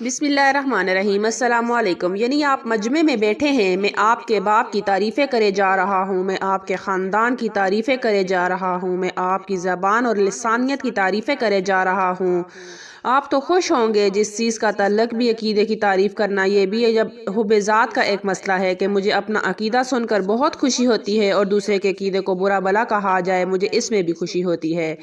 بسم اللہ الرحمن الرحیم۔ السلام علیکم۔ یعنی آپ مجمع میں بیٹھے ہیں، میں آپ کے باپ کی تعریفیں کرے جا رہا ہوں، میں آپ کے خاندان کی تعریفیں کرے جا رہا ہوں، میں آپ کی زبان اور لسانیت کی تعریفیں کرے جا رہا ہوں۔ آپ تو خوش ہوں گے جس چیز کا تعلق بھی عقیدے کی تعریف کرنا یہ بھی ہے، جب حب ذات کا ایک مسئلہ ہے کہ مجھے اپنا عقیدہ سن کر بہت خوشی ہوتی ہے اور دوسرے کے عقیدے کو برا بھلا کہا جائے، مجھے اس میں بھی خوشی ہوتی ہے۔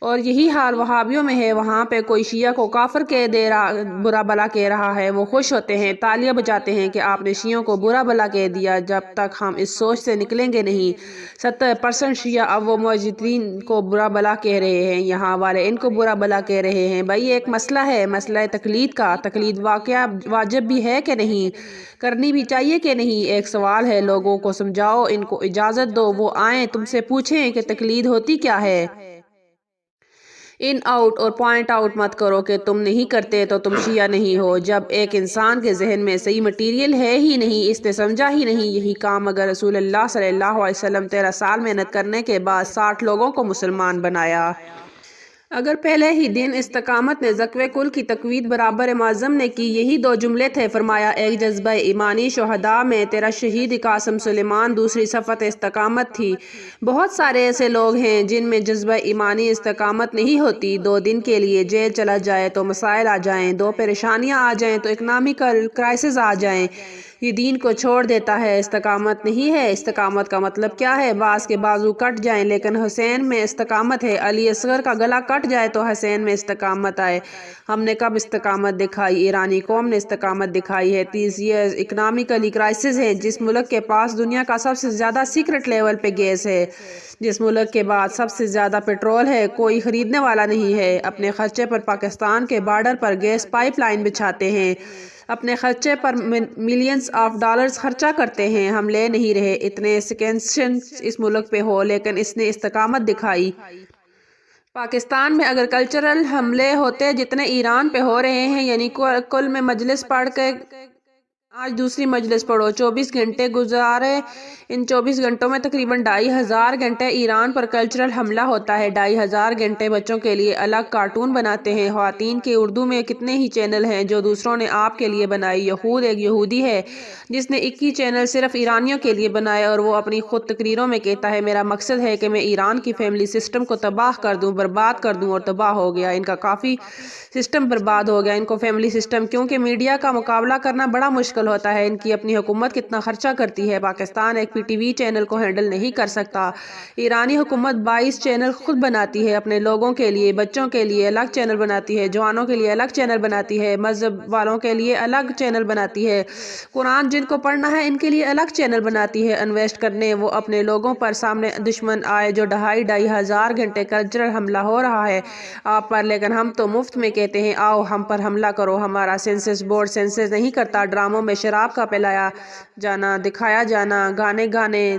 اور یہی حال وہابیوں میں ہے، وہاں پہ کوئی شیعہ کو کافر کہہ دے رہا، برا بھلا کہہ رہا ہے، وہ خوش ہوتے ہیں، تالیاں بجاتے ہیں کہ آپ نے شیعوں کو برا بھلا کہہ دیا۔ جب تک ہم اس سوچ سے نکلیں گے نہیں، 70% شیعہ اب وہ موجودین کو برا بھلا کہہ رہے ہیں، یہاں والے ان کو برا بھلا کہہ رہے ہیں۔ بھائی ایک مسئلہ ہے، مسئلہ تقلید کا۔ تقلید واقعہ واجب بھی ہے کہ نہیں، کرنی بھی چاہیے کہ نہیں، ایک سوال ہے۔ لوگوں کو سمجھاؤ، ان کو اجازت دو، وہ آئیں تم سے پوچھیں کہ تقلید ہوتی کیا ہے۔ ان آؤٹ اور پوائنٹ آؤٹ مت کرو کہ تم نہیں کرتے تو تم شیعہ نہیں ہو، جب ایک انسان کے ذہن میں صحیح مٹیریل ہے ہی نہیں، اس نے سمجھا ہی نہیں۔ یہی کام اگر رسول اللہ صلی اللہ علیہ وسلم 13 سال محنت کرنے کے بعد 60 لوگوں کو مسلمان بنایا، اگر پہلے ہی دن استقامت نے ذکوہ کل کی تقویت برابر معظم نے کی، یہی 2 جملے تھے، فرمایا ایک جذبہ ایمانی شہداء میں تیرا شہید قاسم سلیمان، دوسری صفت استقامت تھی۔ بہت سارے ایسے لوگ ہیں جن میں جذبہ ایمانی استقامت نہیں ہوتی، 2 دن کے لیے جیل چلا جائے تو مسائل آ جائیں، 2 پریشانیاں آ جائیں تو اکنامیکل کرائسس آ جائیں، یہ دین کو چھوڑ دیتا ہے۔ استقامت نہیں ہے۔ استقامت کا مطلب کیا ہے؟ بعض کے بازو کٹ جائیں لیکن حسین میں استقامت ہے، علی اصغر کا گلا کٹ جائے تو حسین میں استقامت آئے۔ ہم نے کب استقامت دکھائی؟ ایرانی قوم نے استقامت دکھائی ہے۔ 30 years اکنامیکلی کرائسس ہے، جس ملک کے پاس دنیا کا سب سے زیادہ سیکرٹ لیول پہ گیس ہے، جس ملک کے بعد سب سے زیادہ پیٹرول ہے، کوئی خریدنے والا نہیں ہے، اپنے خرچے پر پاکستان کے بارڈر پر گیس پائپ لائن بچھاتے ہیں، اپنے خرچے پر ملینز آف ڈالرز خرچہ کرتے ہیں، ہم لے نہیں رہے۔ اتنے سینکشنز اس ملک پہ ہو لیکن اس نے استقامت دکھائی۔ پاکستان میں اگر کلچرل حملے ہوتے جتنے ایران پہ ہو رہے ہیں، یعنی کل میں مجلس پڑھ کے آج دوسری مجلس پڑھو، 24 گھنٹے گزارے، ان 24 گھنٹوں میں تقریباً 2500 گھنٹے ایران پر کلچرل حملہ ہوتا ہے۔ 2500 گھنٹے بچوں کے لیے الگ کارٹون بناتے ہیں۔ خواتین کے اردو میں کتنے ہی چینل ہیں جو دوسروں نے آپ کے لیے بنائی۔ یہود ایک یہودی ہے جس نے 21 چینل صرف ایرانیوں کے لیے بنائے، اور وہ اپنی خود تقریروں میں کہتا ہے میرا مقصد ہے کہ میں ایران کی فیملی سسٹم کو تباہ کر دوں، برباد کر دوں، اور تباہ ہو گیا، ان کا کافی سسٹم برباد ہو گیا، ان کو فیملی سسٹم، کیونکہ میڈیا کا مقابلہ کرنا بڑا مشکل ہوتا ہے۔ ان کی اپنی حکومت کتنا خرچہ کرتی ہے، پاکستان ایک PTV چینل کو ہینڈل نہیں کر سکتا۔ ایرانی حکومت 22 چینل خود بناتی ہے، اپنے لوگوں کے لیے، بچوں کے لیے الگ چینل بناتی ہے، جوانوں کے لیے الگ چینل بناتی ہے، مذہب والوں کے لیے الگ چینل بناتی ہے، قرآن جن کو پڑھنا ہے ان کے لیے الگ چینل بناتی ہے۔ انویسٹ کرنے وہ اپنے لوگوں پر سامنے دشمن آئے جو 2500 گھنٹے کلچرل حملہ ہو رہا ہے آپ پر، لیکن ہم تو مفت میں کہتے ہیں آؤ ہم پر حملہ کرو۔ ہمارا سینسس بورڈ سینسس نہیں کرتا۔ ڈراموں میں شراب کا پلایا جانا دکھایا جانا، گانے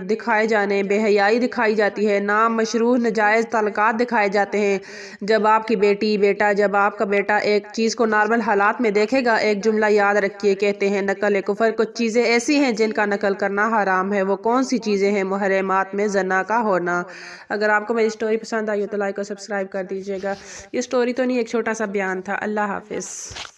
دکھائے جانے، بے حیائی دکھائی جاتی ہے، نام مشروع ناجائز تعلقات دکھائے جاتے ہیں۔ جب آپ کی بیٹا جب آپ کا بیٹا ایک چیز کو نارمل حالات میں دیکھے گا، ایک جملہ یاد رکھیے، کہتے ہیں نقل کفر، کچھ چیزیں ایسی ہیں جن کا نقل کرنا حرام ہے۔ وہ کون سی چیزیں ہیں؟ محرمات میں زنا کا ہونا۔ اگر آپ کو میری سٹوری پسند آئی ہو تو لائک اور سبسکرائب کر دیجیے گا۔ یہ سٹوری تو نہیں، ایک چھوٹا سا بیان تھا۔ اللہ حافظ۔